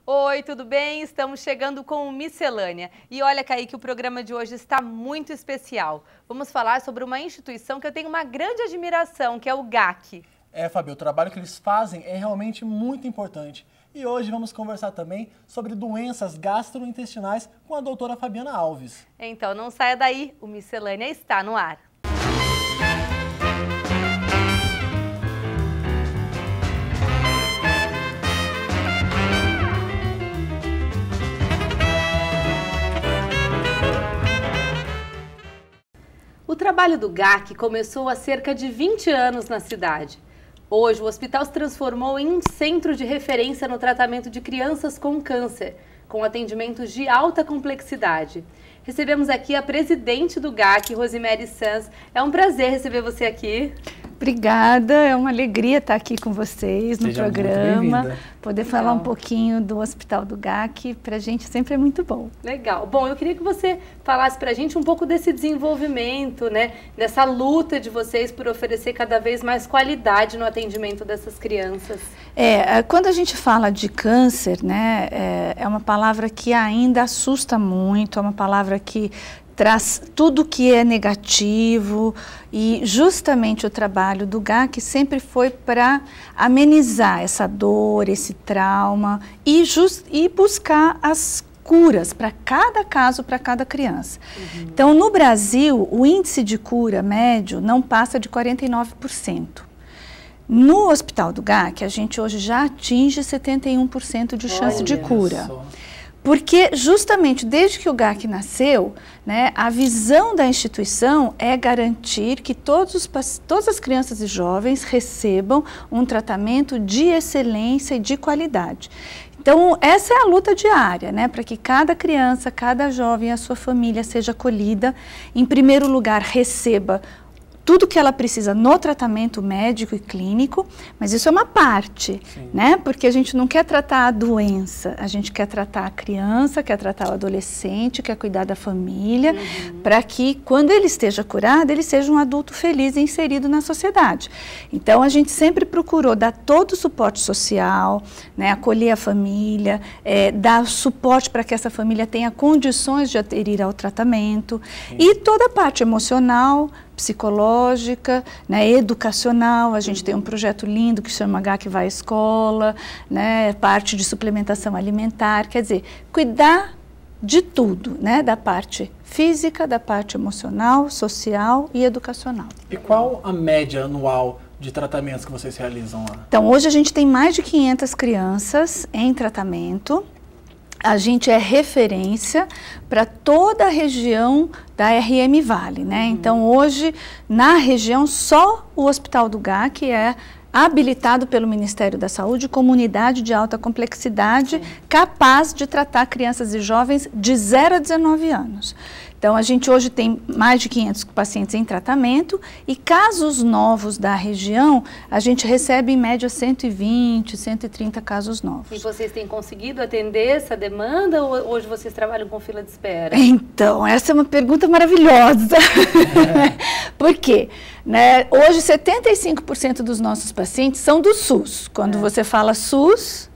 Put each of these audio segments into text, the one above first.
Oi, tudo bem? Estamos chegando com o Miscelânea. E olha, Kaique, o programa de hoje está muito especial. Vamos falar sobre uma instituição que eu tenho uma grande admiração, que é o GAC. Fábio, o trabalho que eles fazem é realmente muito importante. E hoje vamos conversar também sobre doenças gastrointestinais com a doutora Fabiana Alves. Então não saia daí, o Miscelânea está no ar. O trabalho do GAC começou há cerca de 20 anos na cidade. Hoje, o hospital se transformou em um centro de referência no tratamento de crianças com câncer, com atendimentos de alta complexidade. Recebemos aqui a presidente do GAC, Rosemary Sanz. É um prazer receber você aqui. Obrigada, é uma alegria estar aqui com vocês no programa, poder falar um pouquinho do Hospital do GAC, para a gente sempre é muito bom. Legal. Bom, eu queria que você falasse para a gente um pouco desse desenvolvimento, né, dessa luta de vocês por oferecer cada vez mais qualidade no atendimento dessas crianças. Quando a gente fala de câncer, né, é uma palavra que ainda assusta muito, é uma palavra que traz tudo que é negativo e justamente o trabalho do GAC sempre foi para amenizar essa dor, esse trauma e buscar as curas para cada caso, para cada criança. Então, no Brasil, o índice de cura médio não passa de 49%. No Hospital do GAC, a gente hoje já atinge 71% de chance de cura. Porque justamente desde que o GAC nasceu, né, a visão da instituição é garantir que todas as crianças e jovens recebam um tratamento de excelência e de qualidade. Então, essa é a luta diária, né, para que cada criança, cada jovem e a sua família seja acolhida, em primeiro lugar, receba tudo que ela precisa no tratamento médico e clínico, mas isso é uma parte, né? Porque a gente não quer tratar a doença, a gente quer tratar a criança, quer tratar o adolescente, quer cuidar da família, para que quando ele esteja curado, ele seja um adulto feliz e inserido na sociedade. Então, a gente sempre procurou dar todo o suporte social, né? Acolher a família, dar suporte para que essa família tenha condições de aderir ao tratamento e toda a parte emocional, psicológica, né, educacional. A gente tem um projeto lindo que chama GAC Vai à Escola, né, parte de suplementação alimentar, quer dizer, cuidar de tudo, né, da parte física, da parte emocional, social e educacional. E qual a média anual de tratamentos que vocês realizam lá? Então, hoje a gente tem mais de 500 crianças em tratamento. A gente é referência para toda a região da RM Vale, né? Então, hoje, na região, só o Hospital do GAC é habilitado pelo Ministério da Saúde como unidade de alta complexidade, capaz de tratar crianças e jovens de 0 a 19 anos. Então, a gente hoje tem mais de 500 pacientes em tratamento e casos novos da região, a gente recebe em média 120, 130 casos novos. E vocês têm conseguido atender essa demanda ou hoje vocês trabalham com fila de espera? Então, essa é uma pergunta maravilhosa. Por quê? Né? Hoje, 75% dos nossos pacientes são do SUS. Quando você fala SUS,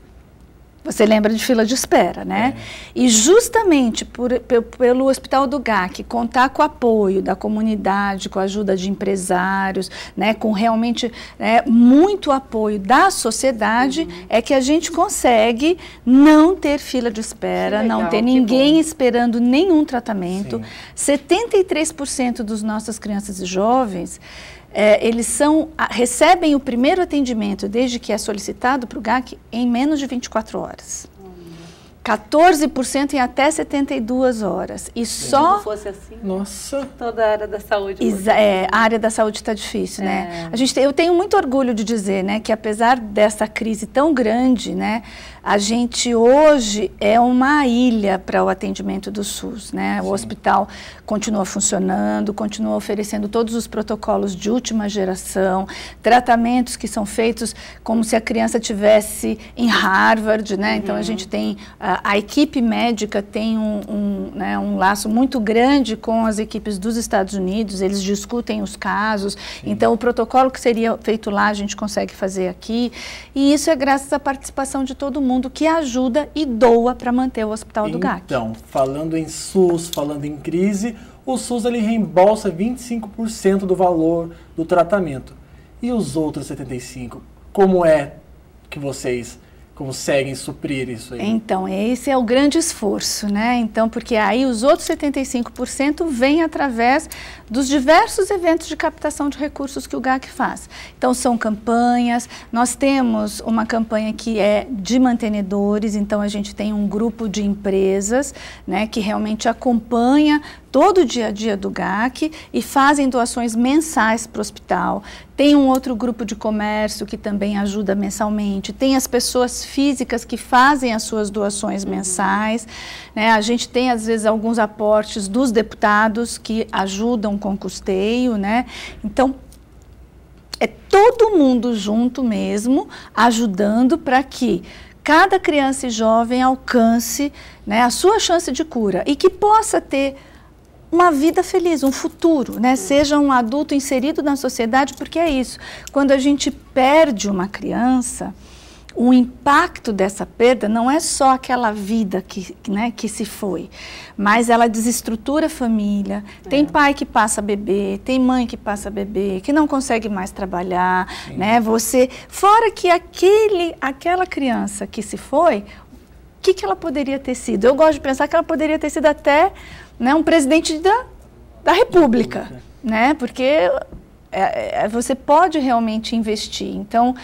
você lembra de fila de espera, né? E justamente pelo Hospital do GAC contar com o apoio da comunidade, com a ajuda de empresários, né, com realmente muito apoio da sociedade, é que a gente consegue não ter fila de espera, não ter ninguém esperando nenhum tratamento. 73% dos nossas crianças e jovens eles recebem o primeiro atendimento desde que é solicitado para o GAC em menos de 24 horas. 14% em até 72 horas. E só... Se fosse assim, nossa, toda a área da saúde. A área da saúde está difícil, né? Eu tenho muito orgulho de dizer, né, que apesar dessa crise tão grande, né, a gente hoje é uma ilha para o atendimento do SUS, né? O hospital continua funcionando, continua oferecendo todos os protocolos de última geração, tratamentos que são feitos como se a criança tivesse em Harvard, né? Então a gente tem a equipe médica tem um laço muito grande com as equipes dos Estados Unidos, eles discutem os casos, então o protocolo que seria feito lá a gente consegue fazer aqui, e isso é graças à participação de todo mundo. mundo que ajuda e doa para manter o Hospital do GAC. Então, falando em SUS, falando em crise, o SUS ele reembolsa 25% do valor do tratamento. E os outros 75%, como é que vocês conseguem suprir isso aí? Então, esse é o grande esforço, né? Então, porque aí os outros 75% vêm através dos diversos eventos de captação de recursos que o GAC faz. Então, são campanhas, nós temos uma campanha que é de mantenedores, então a gente tem um grupo de empresas, né, que realmente acompanha todo o dia a dia do GAC e fazem doações mensais para o hospital. Tem um outro grupo de comércio que também ajuda mensalmente. Tem as pessoas físicas que fazem as suas doações mensais. Né? A gente tem, às vezes, alguns aportes dos deputados que ajudam com custeio. Né? Então, é todo mundo junto mesmo, ajudando para que cada criança e jovem alcance, né, a sua chance de cura e que possa ter uma vida feliz, um futuro, né? Seja um adulto inserido na sociedade, porque é isso. Quando a gente perde uma criança, o impacto dessa perda não é só aquela vida que se foi, mas ela desestrutura a família. Tem pai que passa a beber, tem mãe que passa a beber, que não consegue mais trabalhar, né? Fora que aquela criança que se foi, o que ela poderia ter sido? Eu gosto de pensar que ela poderia ter sido até, né, um presidente da República, né? Porque você pode realmente investir. Então,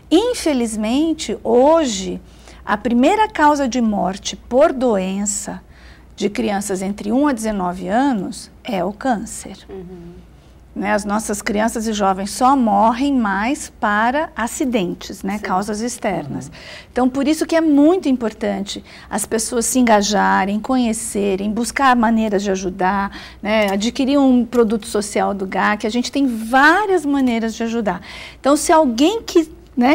infelizmente, hoje, a primeira causa de morte por doença de crianças entre 1 a 19 anos é o câncer. Né, as nossas crianças e jovens só morrem mais para acidentes, né, causas externas. Então, por isso que é muito importante as pessoas se engajarem, conhecerem, buscar maneiras de ajudar, né, adquirir um produto social do GAC. A gente tem várias maneiras de ajudar. Então, se alguém que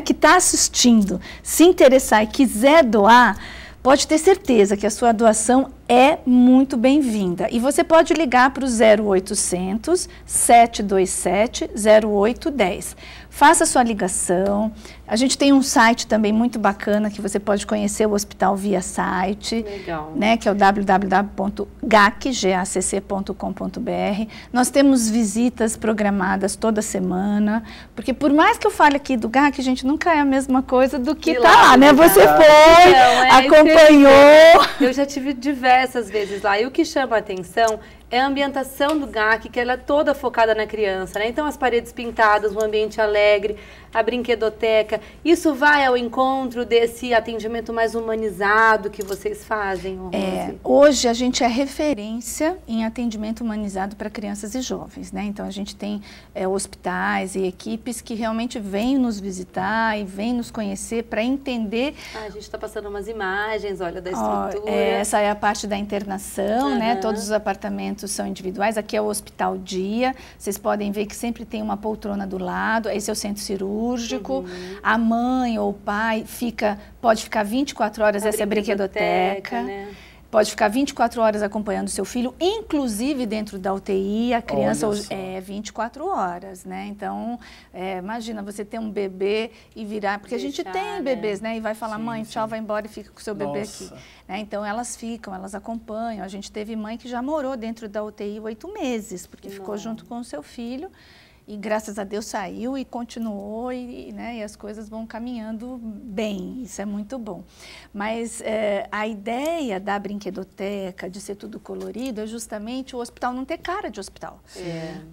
está assistindo se interessar e quiser doar, pode ter certeza que a sua doação é muito bem-vinda. E você pode ligar para o 0800 727 0810. Faça sua ligação. A gente tem um site também muito bacana que você pode conhecer o hospital via site. Legal. Né, que é o www.gacc.com.br. Nós temos visitas programadas toda semana, porque por mais que eu fale aqui do GAC, gente, nunca é a mesma coisa do que está lá, né? Você foi, acompanhou. Eu já tive diversas vezes lá. E o que chama a atenção é a ambientação do GAC, que ela é toda focada na criança, né? Então, as paredes pintadas, um ambiente alegre, a brinquedoteca. Isso vai ao encontro desse atendimento mais humanizado que vocês fazem, Rose? Hoje, a gente é referência em atendimento humanizado para crianças e jovens, né? Então, a gente tem hospitais e equipes que realmente vêm nos visitar e vêm nos conhecer para entender... A gente está passando umas imagens, olha, da estrutura. Essa é a parte da internação, né? Todos os apartamentos são individuais. Aqui é o Hospital Dia. Vocês podem ver que sempre tem uma poltrona do lado. Esse é o centro cirúrgico. A mãe ou o pai pode ficar 24 horas, essa é a brinquedoteca. Né? Pode ficar 24 horas acompanhando o seu filho, inclusive dentro da UTI, a criança 24 horas, né? Então, imagina você ter um bebê e virar... Porque a gente tem bebês, né? E vai falar, mãe, tchau, vai embora e fica com o seu bebê aqui. Né? Então, elas ficam, elas acompanham. A gente teve mãe que já morou dentro da UTI 8 meses, porque ficou junto com o seu filho. E graças a Deus saiu e continuou né, e as coisas vão caminhando bem, isso é muito bom. Mas a ideia da brinquedoteca, de ser tudo colorido, é justamente o hospital não ter cara de hospital.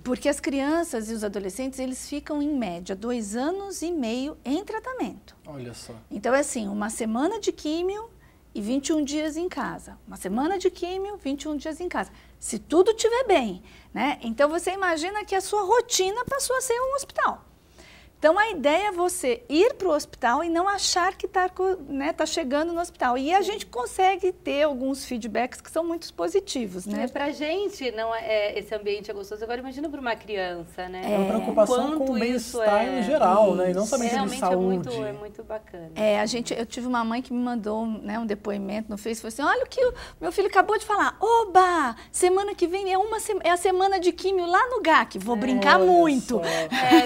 Porque as crianças e os adolescentes, eles ficam em média 2 anos e meio em tratamento. Olha só. Então é assim, uma semana de químio e 21 dias em casa. Uma semana de químio, 21 dias em casa. Se tudo estiver bem, né? Então, você imagina que a sua rotina passou a ser um hospital. Então, a ideia é você ir para o hospital e não achar que está chegando no hospital. E a gente consegue ter alguns feedbacks que são muito positivos, né? Para a gente, não esse ambiente é gostoso. Agora, imagina para uma criança, né? É uma preocupação com o bem-estar no geral, né? E não somente de saúde. É muito bacana. Eu tive uma mãe que me mandou, né, um depoimento no Facebook, falou assim, olha o que o meu filho acabou de falar. Oba, semana que vem é a semana de químio lá no GAC. Vou brincar muito.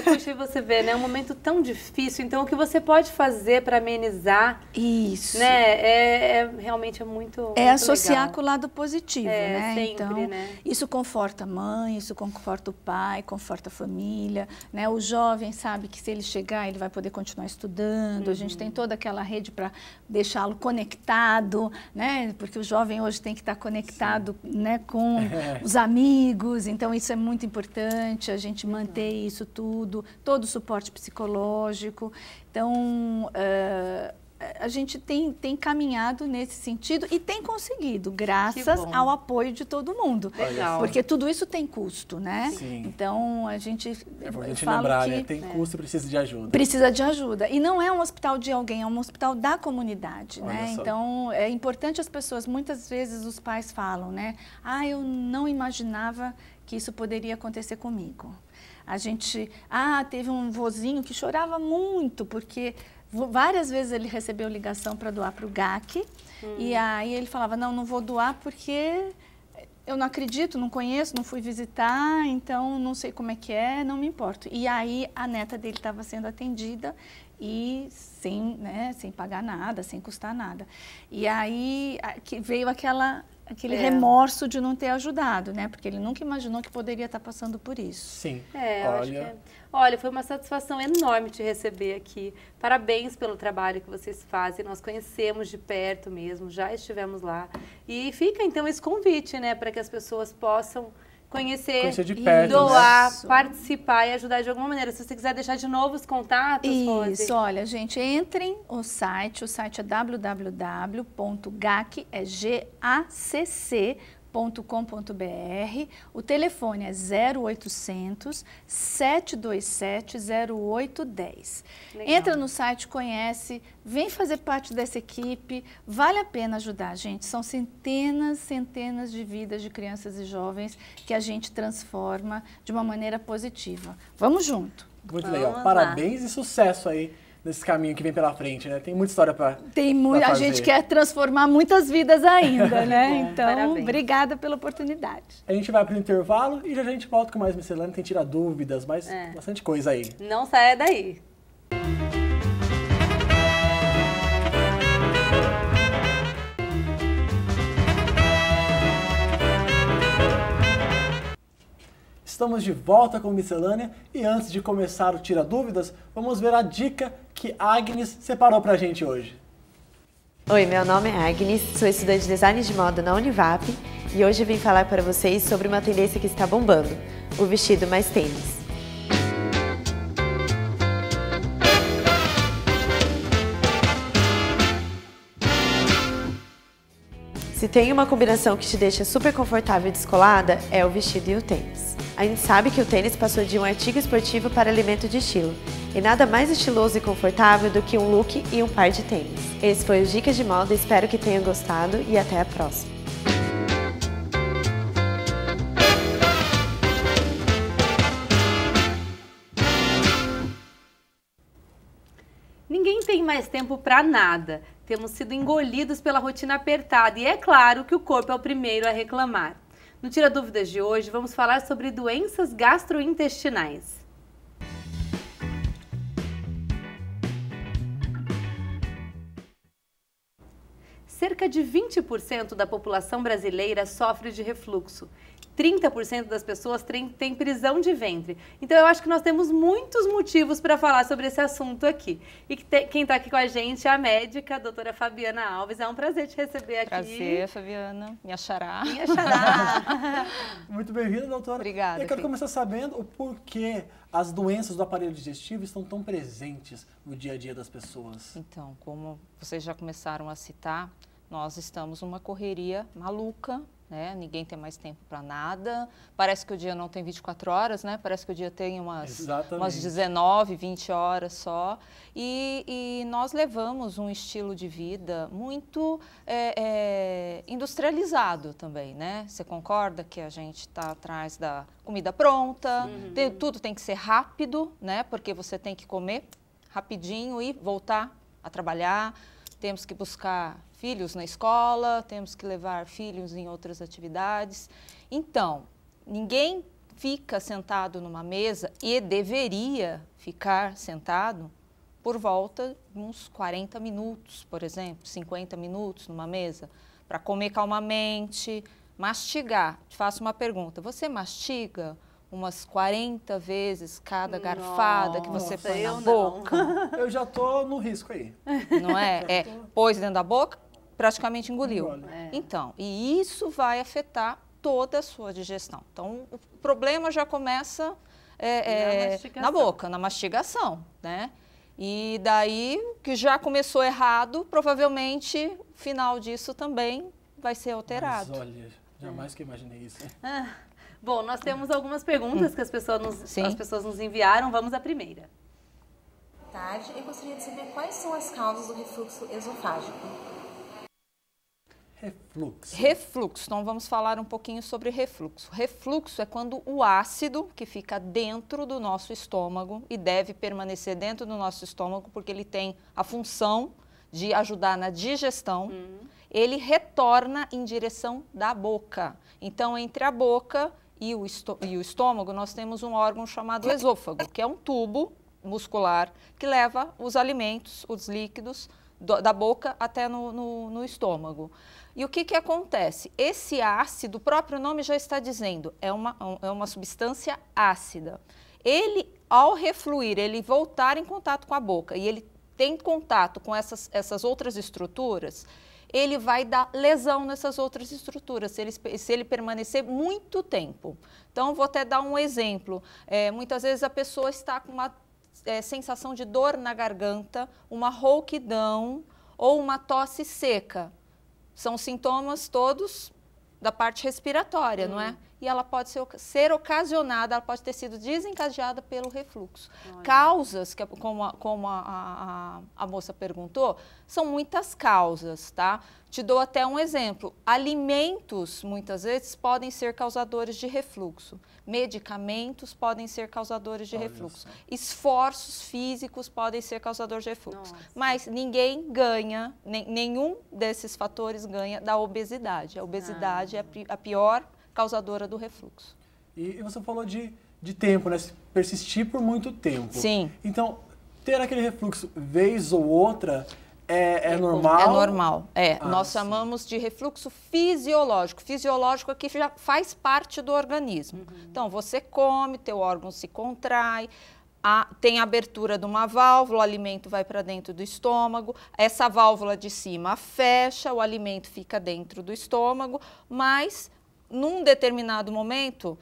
Puxa, você vê, né? momento tão difícil, então o que você pode fazer para amenizar? Isso. Né? Realmente muito muito associar legal. com o lado positivo, né? Sempre, então, né? isso conforta a mãe, isso conforta o pai, conforta a família, né? O jovem sabe que se ele chegar, ele vai poder continuar estudando. A gente tem toda aquela rede para deixá-lo conectado, né? Porque o jovem hoje tem que estar conectado, né, com os amigos. Então, isso é muito importante, a gente manter isso tudo, todo o suporte psicológico. Então, a gente tem caminhado nesse sentido e tem conseguido, graças ao apoio de todo mundo. Legal. Porque tudo isso tem custo, né? Sim. Então, a gente lembrar, né? Tem custo e precisa de ajuda. Precisa de ajuda. E não é um hospital de alguém, é um hospital da comunidade, né? Então, é importante as pessoas, muitas vezes os pais falam, né? Eu não imaginava que isso poderia acontecer comigo. A gente, teve um vozinho que chorava muito, porque várias vezes ele recebeu ligação para doar para o GAC, e aí ele falava, não vou doar porque eu não acredito, não conheço, não fui visitar, então não sei como é que é, não me importo. E aí a neta dele estava sendo atendida e sem pagar nada, sem custar nada. E aí veio aquele remorso de não ter ajudado, né? Porque ele nunca imaginou que poderia estar passando por isso. Sim. Olha, foi uma satisfação enorme te receber aqui. Parabéns pelo trabalho que vocês fazem. Nós conhecemos de perto mesmo, já estivemos lá. E fica então esse convite, né, para que as pessoas possam conhecer de perto, doar, participar e ajudar de alguma maneira. Se você quiser deixar de novo os contatos, Rose. Isso, olha, gente, entrem no site, o site é www.gacc.com.br. O telefone é 0800 727 0810. Entra no site, conhece, vem fazer parte dessa equipe, vale a pena ajudar, gente. São centenas de vidas de crianças e jovens que a gente transforma de uma maneira positiva. Vamos junto. Muito legal. Parabéns e sucesso aí nesse caminho que vem pela frente, né? Tem muita história para a gente quer transformar muitas vidas ainda, né? Então, parabéns. Obrigada pela oportunidade. A gente vai para o intervalo e já a gente volta com mais miscelânea, tem tirar dúvidas, bastante coisa aí. Não saia daí. Estamos de volta com Miscelânea e antes de começar o Tira Dúvidas, vamos ver a dica que a Agnes separou pra gente hoje. Oi, meu nome é Agnes, sou estudante de design de moda na Univap e hoje vim falar para vocês sobre uma tendência que está bombando, o vestido mais tênis. Se tem uma combinação que te deixa super confortável e descolada, é o vestido e o tênis. A gente sabe que o tênis passou de um artigo esportivo para elemento de estilo. E nada mais estiloso e confortável do que um look e um par de tênis. Esse foi o Dicas de Moda, espero que tenham gostado e até a próxima. Ninguém tem mais tempo para nada. Temos sido engolidos pela rotina apertada e é claro que o corpo é o primeiro a reclamar. No Tira Dúvidas de hoje, vamos falar sobre doenças gastrointestinais. Cerca de 20% da população brasileira sofre de refluxo. 30% das pessoas têm prisão de ventre. Então, eu acho que nós temos muitos motivos para falar sobre esse assunto aqui. E quem está aqui com a gente é a médica, a doutora Fabiana Alves. É um prazer te receber aqui. Prazer, Fabiana. Minha xará. Minha xará. Muito bem-vinda, doutora. Obrigada. Eu quero começar sabendo o porquê as doenças do aparelho digestivo estão tão presentes no dia a dia das pessoas. Então, como vocês já começaram a citar, nós estamos numa correria maluca, né? Ninguém tem mais tempo para nada. Parece que o dia não tem 24 horas, né? Parece que o dia tem umas 19, 20 horas só. E nós levamos um estilo de vida muito industrializado também, né? Você concorda que a gente está atrás da comida pronta, tudo tem que ser rápido, né? Porque você tem que comer rapidinho e voltar a trabalhar. Temos que buscar filhos na escola, temos que levar filhos em outras atividades. Então, ninguém fica sentado numa mesa e deveria ficar sentado por volta de uns 40 minutos, por exemplo, 50 minutos numa mesa, para comer calmamente, mastigar. Te faço uma pergunta, você mastiga umas 40 vezes cada garfada que você põe na boca? Eu já tô no risco aí. Não é? Pôs dentro da boca, praticamente engoliu. Então, e isso vai afetar toda a sua digestão. Então, o problema já começa na boca, na mastigação, né? E daí, que já começou errado, provavelmente o final disso também vai ser alterado. Mas olha, jamais que eu imaginei isso. Bom, nós temos algumas perguntas que as pessoas nos enviaram. Vamos à primeira. Boa tarde. Eu gostaria de saber quais são as causas do refluxo esofágico. Refluxo. Então, vamos falar um pouquinho sobre refluxo. Refluxo é quando o ácido que fica dentro do nosso estômago, e deve permanecer dentro do nosso estômago, porque ele tem a função de ajudar na digestão, ele retorna em direção da boca. Então, entre a boca e o estômago, nós temos um órgão chamado esôfago, que é um tubo muscular que leva os alimentos, os líquidos, da boca até no estômago. E o que acontece? Esse ácido, o próprio nome já está dizendo, é uma substância ácida. Ele, ao refluir, ele voltar em contato com a boca e ele tem contato com essas outras estruturas, ele vai dar lesão nessas outras estruturas, se ele permanecer muito tempo. Então, vou até dar um exemplo. Muitas vezes a pessoa está com uma sensação de dor na garganta, uma rouquidão ou uma tosse seca. São sintomas todos da parte respiratória, não é? E ela pode ser ocasionada, ela pode ter sido desencadeada pelo refluxo. Olha. Causas, como a moça perguntou, são muitas causas, tá? Te dou até um exemplo. Alimentos, muitas vezes, podem ser causadores de refluxo. Medicamentos podem ser causadores de refluxo. Esforços físicos podem ser causadores de refluxo. Nossa. Mas ninguém ganha, nenhum desses fatores ganha da obesidade. A obesidade é a pior causadora do refluxo. E você falou de tempo, né? Persistir por muito tempo. Sim. Então, ter aquele refluxo vez ou outra é normal? É normal. Nós chamamos de refluxo fisiológico. Fisiológico aqui já faz parte do organismo. Então, você come, teu órgão se contrai, tem abertura de uma válvula, o alimento vai para dentro do estômago, essa válvula de cima fecha, o alimento fica dentro do estômago, mas num determinado momento,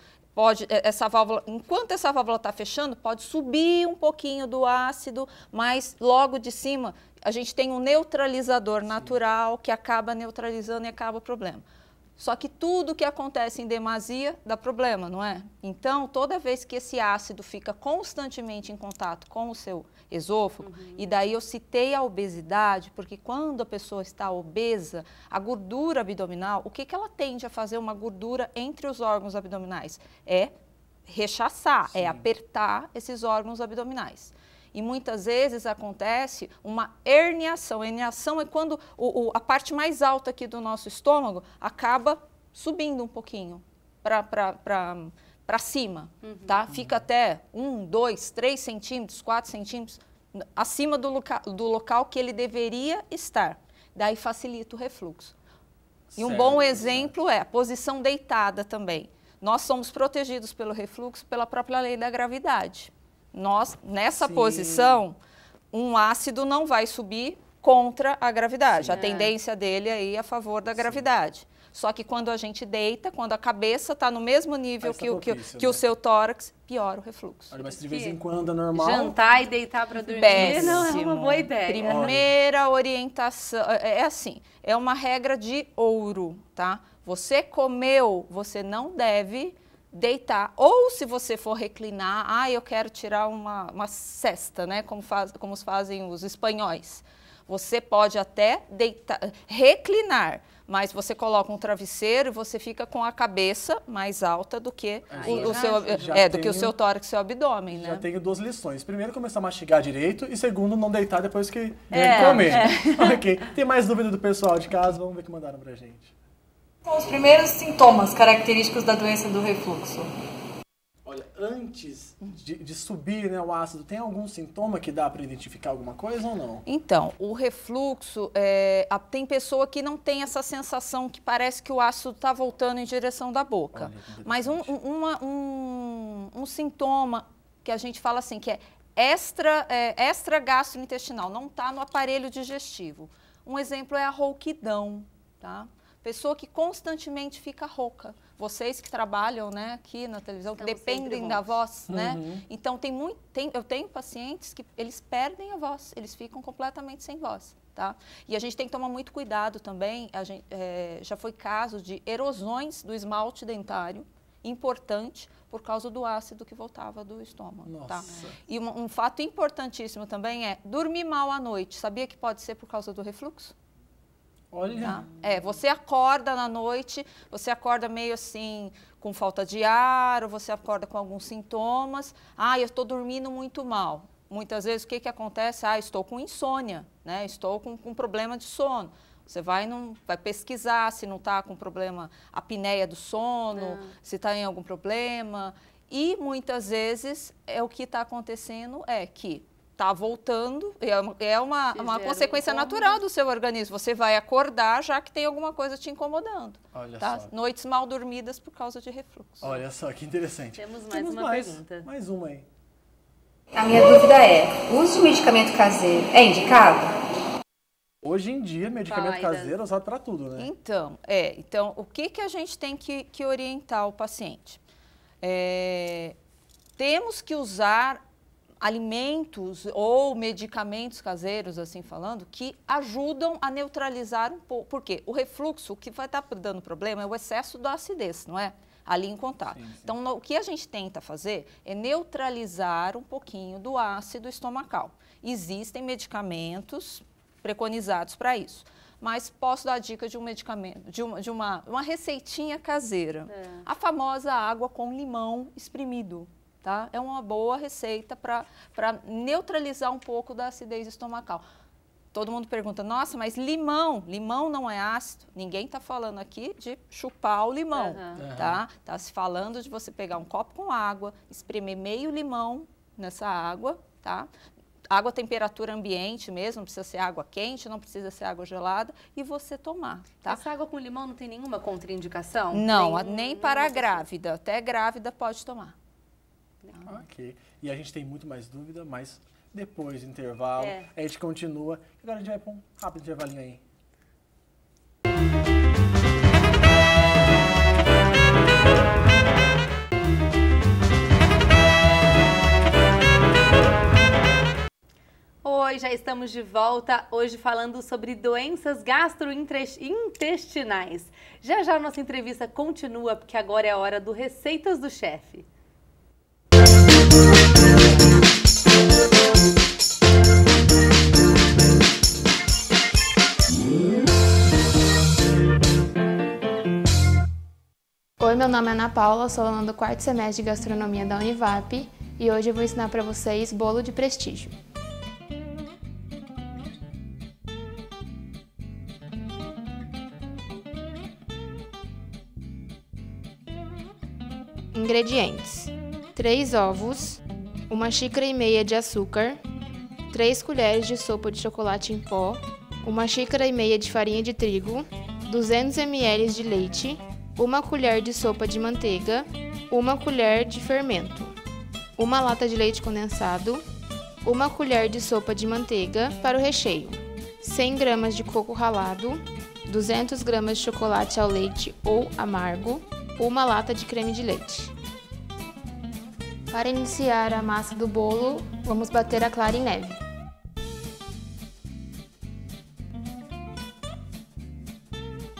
enquanto essa válvula está fechando, pode subir um pouquinho do ácido, mas logo de cima a gente tem um neutralizador natural que acaba neutralizando e acaba o problema. Só que tudo que acontece em demasia dá problema, não é? Então, toda vez que esse ácido fica constantemente em contato com o seu esôfago, e daí eu citei a obesidade, porque quando a pessoa está obesa, a gordura abdominal, o que ela tende a fazer uma gordura entre os órgãos abdominais? É rechaçar, é apertar esses órgãos abdominais. E muitas vezes acontece uma herniação. A herniação é quando a parte mais alta aqui do nosso estômago acaba subindo um pouquinho para cima, tá? Fica até 1, 2, 3 centímetros, 4 centímetros acima do local que ele deveria estar. Daí facilita o refluxo. E um bom exemplo é a posição deitada também. Nós somos protegidos pelo refluxo pela própria lei da gravidade. Nessa posição, um ácido não vai subir contra a gravidade. A tendência dele aí é a favor da gravidade. Só que quando a gente deita, quando a cabeça está no mesmo nível que o seu tórax, piora o refluxo. Olha, mas de vez em quando é normal. Jantar e deitar para dormir não é uma boa ideia. Primeira orientação, é assim, é uma regra de ouro, tá? Você comeu, você não deve deitar, ou se você for reclinar, eu quero tirar uma cesta, né, como fazem os espanhóis. Você pode até reclinar, mas você coloca um travesseiro e você fica com a cabeça mais alta do que o seu tórax, seu abdômen, né? Já tenho 2 lições. Primeiro, começar a mastigar direito e segundo, não deitar depois que comer. Ok. Tem mais dúvida do pessoal de casa? Vamos ver o que mandaram pra gente. São os primeiros sintomas característicos da doença do refluxo? Olha, antes de subir, né, o ácido, tem algum sintoma que dá para identificar alguma coisa ou não? Então, o refluxo, tem pessoa que não tem essa sensação que parece que o ácido está voltando em direção da boca. Olha, mas um sintoma que a gente fala assim, que é extra gastrointestinal, não está no aparelho digestivo. Um exemplo é a rouquidão, tá? Pessoa que constantemente fica rouca. Vocês que trabalham, né, aqui na televisão, que dependem da voz, né? Então, eu tenho pacientes que eles perdem a voz, eles ficam completamente sem voz, tá? E a gente tem que tomar muito cuidado também. Já foi caso de erosões do esmalte dentário, importante, por causa do ácido que voltava do estômago, tá? E um fato importantíssimo também é dormir mal à noite. Sabia que pode ser por causa do refluxo? Olha. Tá? Você acorda na noite, você acorda meio assim, com falta de ar, ou você acorda com alguns sintomas. Eu estou dormindo muito mal. Muitas vezes, o que acontece? Estou com insônia, né? Estou com problema de sono. Você vai pesquisar se não está com problema, apneia do sono, se está em algum problema. E, muitas vezes, o que está acontecendo é que está voltando, é uma consequência natural do seu organismo. Você vai acordar já que tem alguma coisa te incomodando. Olha tá? só. Noites mal dormidas por causa de refluxo. Olha só, que interessante. Temos mais uma pergunta. Mais uma aí. A minha dúvida é, o uso de medicamento caseiro é indicado? Hoje em dia, medicamento caseiro é usado para tudo, né? Então, o que a gente tem que orientar o paciente? Temos que usar alimentos ou medicamentos caseiros, assim falando, que ajudam a neutralizar um pouco. Porque o refluxo, o que vai estar dando problema é o excesso da acidez, não é? Ali em contato. Sim. Então, o que a gente tenta fazer é neutralizar um pouquinho do ácido estomacal. Existem medicamentos preconizados para isso. Mas posso dar a dica de um medicamento, de uma receitinha caseira. A famosa água com limão espremido. Tá? É uma boa receita para neutralizar um pouco da acidez estomacal. Todo mundo pergunta, nossa, mas limão não é ácido? Ninguém está falando aqui de chupar o limão, tá? Está se falando de você pegar um copo com água, espremer meio limão nessa água, tá? Água a temperatura ambiente mesmo, não precisa ser água quente, não precisa ser água gelada, e você tomar, tá? Essa água com limão não tem nenhuma contraindicação? Não, nem para a grávida, até grávida pode tomar. Ok. E a gente tem muito mais dúvida, mas depois do intervalo, a gente continua. Agora a gente vai para um rápido intervalinho aí. Oi, já estamos de volta, hoje falando sobre doenças gastrointestinais. Já já a nossa entrevista continua, porque agora é a hora do Receitas do Chefe. Oi, meu nome é Ana Paula, sou aluna do 4º semestre de Gastronomia da Univap e hoje eu vou ensinar para vocês bolo de prestígio. Ingredientes: 3 ovos, 1,5 xícara de açúcar, 3 colheres de sopa de chocolate em pó, 1,5 xícara de farinha de trigo, 200 ml de leite, 1 colher de sopa de manteiga, 1 colher de fermento, 1 lata de leite condensado, 1 colher de sopa de manteiga para o recheio, 100 gramas de coco ralado, 200 gramas de chocolate ao leite ou amargo, 1 lata de creme de leite. Para iniciar a massa do bolo, vamos bater a clara em neve.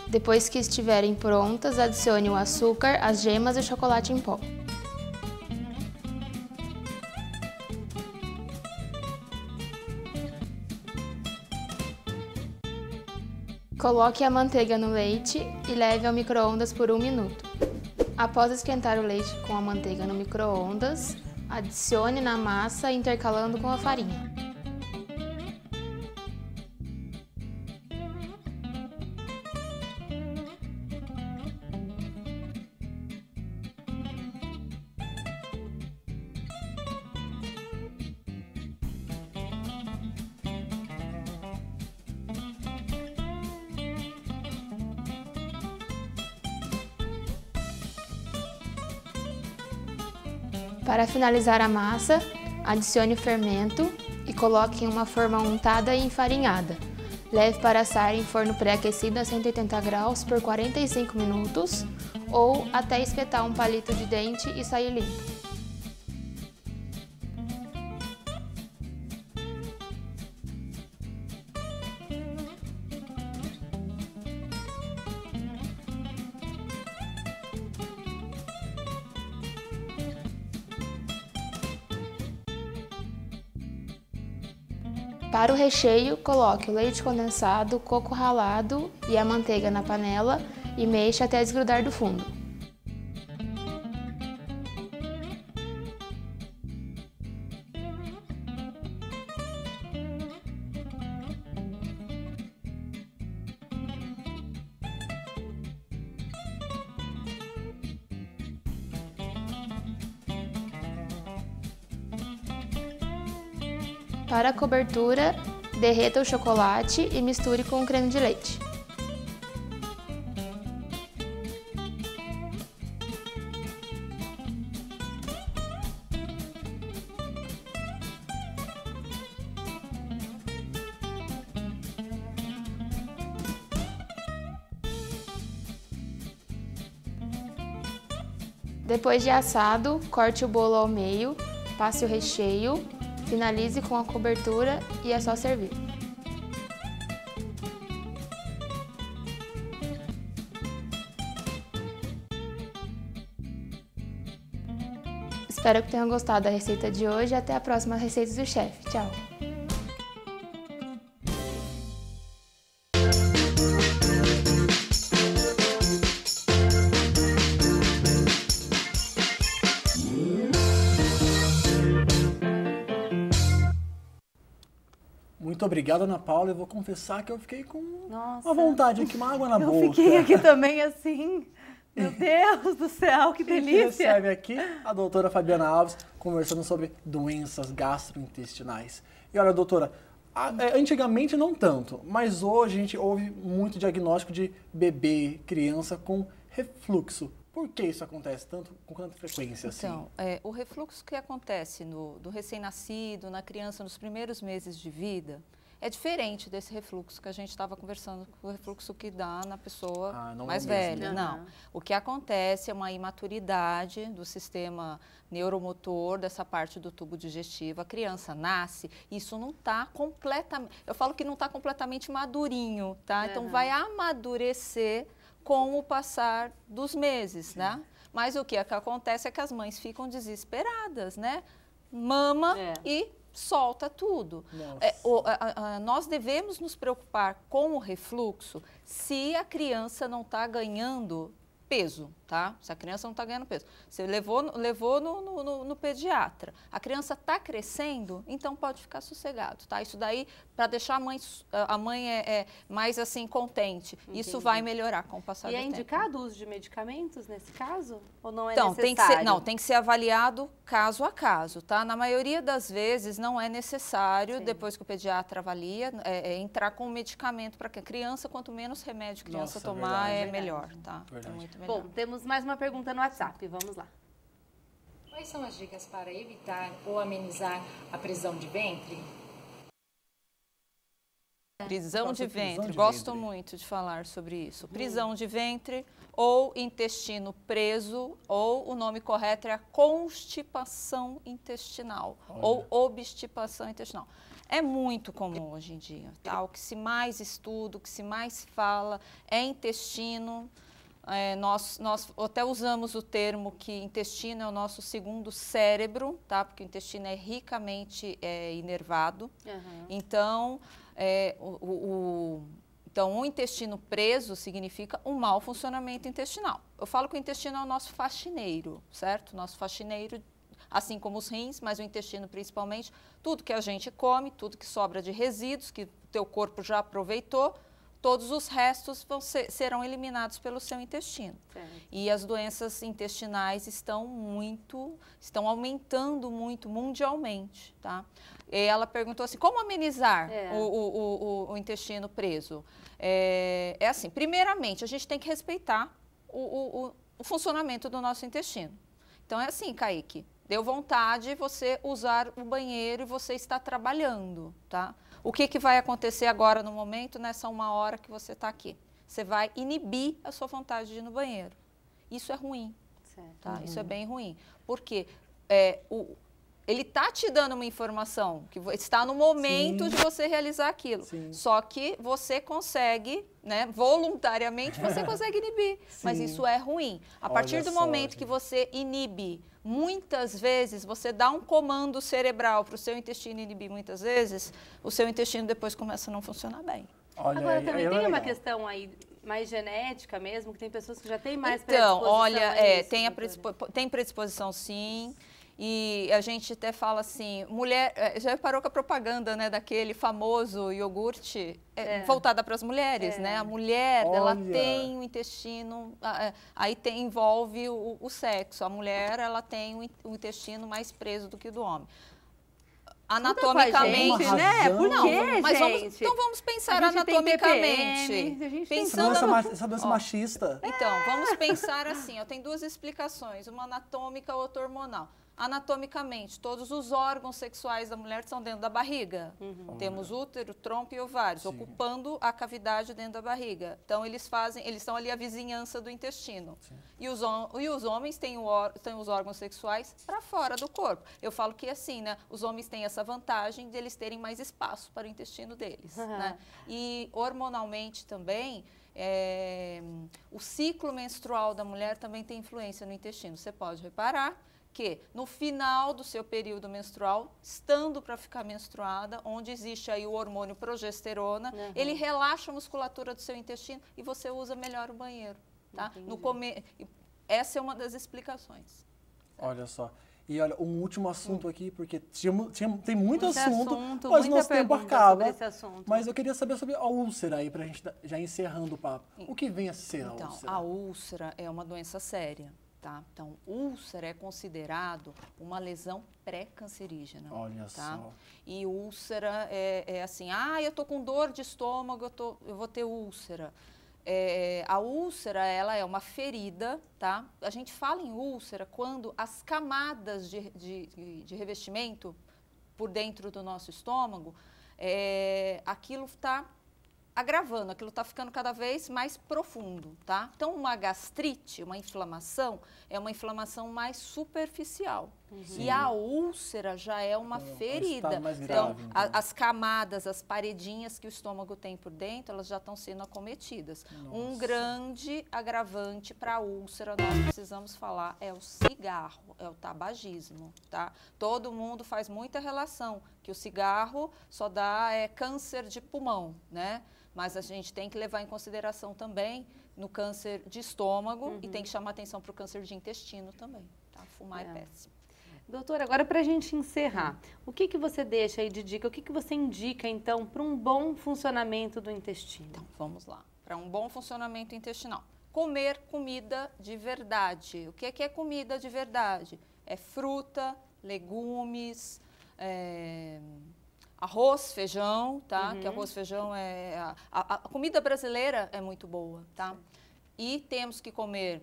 Depois que estiverem prontas, adicione o açúcar, as gemas e o chocolate em pó. Coloque a manteiga no leite e leve ao micro-ondas por 1 minuto. Após esquentar o leite com a manteiga no micro-ondas, adicione na massa intercalando com a farinha. Para finalizar a massa, adicione o fermento e coloque em uma forma untada e enfarinhada. Leve para assar em forno pré-aquecido a 180 graus por 45 minutos ou até espetar um palito de dente e sair limpo. Para o recheio, coloque o leite condensado, o coco ralado e a manteiga na panela e mexa até desgrudar do fundo. Para a cobertura, derreta o chocolate e misture com o creme de leite. Depois de assado, corte o bolo ao meio, passe o recheio, finalize com a cobertura e é só servir. Espero que tenham gostado da receita de hoje e até a próxima Receitas do Chefe. Tchau! Muito obrigado, Ana Paula. Eu vou confessar que eu fiquei com uma vontade aqui, uma água na boca. Eu fiquei aqui também assim, meu Deus do céu, que delícia. A gente recebe aqui a doutora Fabiana Alves conversando sobre doenças gastrointestinais. E olha, doutora, antigamente não tanto, mas hoje a gente ouve muito diagnóstico de bebê, criança com refluxo. Por que isso acontece com tanta frequência assim? Então, o refluxo que acontece do recém-nascido, na criança, nos primeiros meses de vida, é diferente desse refluxo que a gente estava conversando, o refluxo que dá na pessoa mais velha. Não. O que acontece é uma imaturidade do sistema neuromotor, dessa parte do tubo digestivo. A criança nasce, isso não está completamente... Eu falo que não está completamente madurinho, tá? Então, vai amadurecer com o passar dos meses, né? Mas o que acontece é que as mães ficam desesperadas, né? Mama e solta tudo. Nós devemos nos preocupar com o refluxo se a criança não está ganhando peso, tá? Se a criança não está ganhando peso. Você levou no pediatra. A criança está crescendo, então pode ficar sossegado, tá? Isso daí, para deixar a mãe mais assim, contente. Entendi. Isso vai melhorar com o passar do tempo. E é indicado o uso de medicamentos nesse caso? Ou não é então, necessário? Tem que ser avaliado caso a caso, tá? Na maioria das vezes não é necessário, depois que o pediatra avalia, entrar com medicamento para que a criança, quanto menos remédio a criança tomar, melhor, tá? É muito melhor. Bom, temos mais uma pergunta no WhatsApp, vamos lá. Quais são as dicas para evitar ou amenizar a prisão de ventre? Prisão de ventre, gosto muito de falar sobre isso. Prisão de ventre ou intestino preso, ou o nome correto é a constipação intestinal ou obstipação intestinal. É muito comum hoje em dia, tá? O que se mais estuda, o que se mais fala é intestino. Nós até usamos o termo que intestino é o nosso segundo cérebro, tá? Porque o intestino é ricamente inervado. Então, o intestino preso significa um mau funcionamento intestinal. Eu falo que o intestino é o nosso faxineiro, certo? Nosso faxineiro, assim como os rins, mas o intestino principalmente, tudo que a gente come, tudo que sobra de resíduos, que o teu corpo já aproveitou, todos os restos serão eliminados pelo seu intestino. E as doenças intestinais estão aumentando muito mundialmente, tá? E ela perguntou assim, como amenizar o intestino preso? Assim, primeiramente, a gente tem que respeitar o funcionamento do nosso intestino. Então, é assim, Kaique, Deu vontade você usar o banheiro e você está trabalhando, tá? O que vai acontecer agora no momento, nessa 1 hora que você está aqui? Você vai inibir a sua vontade de ir no banheiro. Isso é ruim, tá? Isso é bem ruim. Porque ele está te dando uma informação que está no momento de você realizar aquilo. Só que você consegue, né, voluntariamente, você consegue inibir. Mas isso é ruim. A partir do momento que você inibe, muitas vezes, você dá um comando cerebral para o seu intestino inibir muitas vezes, o seu intestino depois começa a não funcionar bem. Agora, também tem uma questão aí mais genética mesmo, que tem pessoas que já têm mais predisposição. Então, olha, tem predisposição sim. E a gente até fala assim, mulher, já reparou com a propaganda, né, daquele famoso iogurte voltada para as mulheres, né? A mulher, ela tem o intestino, aí envolve o sexo. A mulher, ela tem o intestino mais preso do que o do homem. Anatomicamente, né? Por quê, mas gente? vamos pensar anatomicamente. Essa doença machista. Então, vamos pensar assim, tem 2 explicações, uma anatômica, outra hormonal. Anatomicamente, todos os órgãos sexuais da mulher estão dentro da barriga. Temos útero, trompa e ovários, ocupando a cavidade dentro da barriga. Então, eles estão ali a vizinhança do intestino. E os homens têm os órgãos sexuais para fora do corpo. Eu falo que assim, né? Os homens têm essa vantagem de eles terem mais espaço para o intestino deles. Né? E hormonalmente também, o ciclo menstrual da mulher também tem influência no intestino. Você pode reparar que no final do seu período menstrual, estando para ficar menstruada, onde existe aí o hormônio progesterona, ele relaxa a musculatura do seu intestino e você usa melhor o banheiro, tá? Essa é uma das explicações. Olha só. E olha, um último assunto aqui, porque tem muito assunto, mas nosso tempo acaba. Mas eu queria saber sobre a úlcera aí, para a gente já encerrando o papo. O que vem a ser a úlcera? Então, a úlcera é uma doença séria. Tá? Então, úlcera é considerado uma lesão pré-cancerígena. Olha só. E úlcera é assim, eu tô com dor de estômago, eu vou ter úlcera. A úlcera, ela é uma ferida, tá? A gente fala em úlcera quando as camadas de revestimento por dentro do nosso estômago, aquilo está agravando, aquilo está ficando cada vez mais profundo, tá? Então, uma gastrite, uma inflamação, é uma inflamação mais superficial. E a úlcera já é uma ferida. Então, as camadas, as paredinhas que o estômago tem por dentro, elas já estão sendo acometidas. Um grande agravante para a úlcera, nós precisamos falar, é o cigarro, é o tabagismo, tá? Todo mundo faz muita relação, que o cigarro só dá câncer de pulmão, né? Mas a gente tem que levar em consideração também no câncer de estômago e tem que chamar atenção para o câncer de intestino também, tá? Fumar é péssimo. Doutora, agora para a gente encerrar, o que você deixa aí de dica, o que você indica então para um bom funcionamento do intestino? Então, vamos lá, para um bom funcionamento intestinal. Comer comida de verdade. O que é comida de verdade? É fruta, legumes, arroz, feijão, tá? Que arroz, feijão a comida brasileira é muito boa, tá? E temos que comer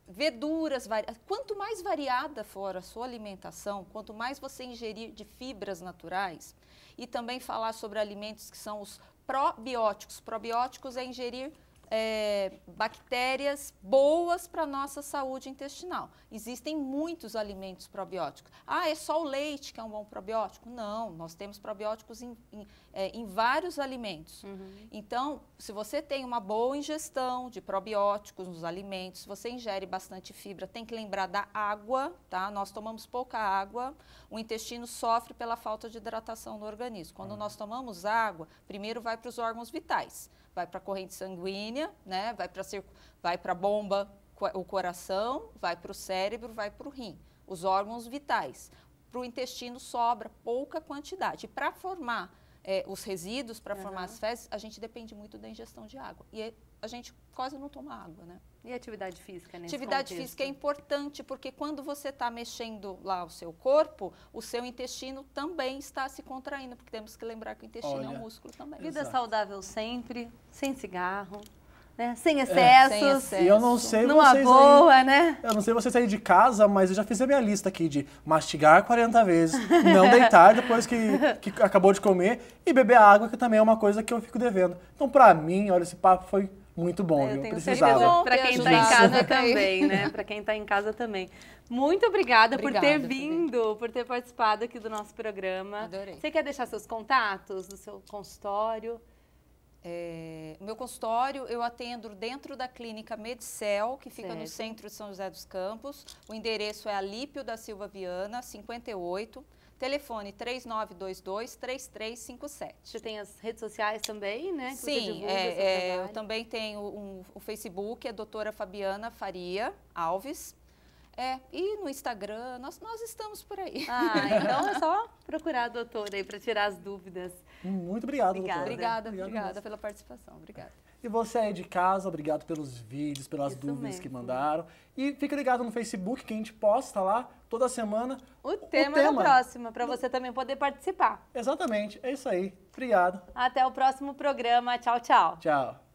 verduras variadas. Quanto mais variada for a sua alimentação, quanto mais você ingerir de fibras naturais, e também falar sobre alimentos que são os probióticos. Probióticos é ingerir bactérias boas para a nossa saúde intestinal. Existem muitos alimentos probióticos. É só o leite que é um bom probiótico? Não, nós temos probióticos em vários alimentos. Então, se você tem uma boa ingestão de probióticos nos alimentos, se você ingere bastante fibra, tem que lembrar da água, tá? Nós tomamos pouca água, o intestino sofre pela falta de hidratação no organismo. Quando nós tomamos água, primeiro vai para os órgãos vitais. Vai para a corrente sanguínea, né? Vai para a bomba, o coração, vai para o cérebro, vai para o rim. Os órgãos vitais. Para o intestino sobra pouca quantidade. E para formar os resíduos, para formar as fezes, a gente depende muito da ingestão de água. E a gente quase não toma água, né? E atividade física nesse Atividade física é importante, porque quando você está mexendo lá o seu corpo, o seu intestino também está se contraindo, porque temos que lembrar que o intestino é um músculo também. Vida saudável sempre, sem cigarro, né? Sem excessos. Sem excesso. E eu não sei Numa vocês boa, aí, né? Eu não sei vocês aí de casa, mas eu já fiz a minha lista aqui de mastigar 40 vezes, não deitar depois que acabou de comer e beber água, que também é uma coisa que eu fico devendo. Então, pra mim, olha, esse papo foi muito bom, Eu viu? tenho Precisava. certeza para quem está em ajudado, casa né, também, né? Para quem está em casa também. Muito obrigada por ter Obrigada, vindo, por ter participado aqui do nosso programa. Adorei. Você quer deixar seus contatos do seu consultório? O meu consultório eu atendo dentro da clínica Medicel, que fica no Certo. centro de São José dos Campos. O endereço é Alípio da Silva Viana, 58. Telefone 3922-3357. Você tem as redes sociais também, né? Que você Sim, divulga seu eu trabalho. também tenho o Facebook, é doutora Fabiana Faria Alves. E no Instagram, nós estamos por aí. Então é só procurar a doutora aí para tirar as dúvidas. Muito obrigado, doutora. Obrigada mesmo. pela participação. Obrigada. E você aí de casa, obrigado pelos vídeos, pelas Isso dúvidas mesmo. que mandaram. E fica ligado no Facebook, que a gente posta lá toda semana. O tema da próxima, para você também poder participar. Exatamente, é isso aí. Obrigado. Até o próximo programa. Tchau, tchau. Tchau.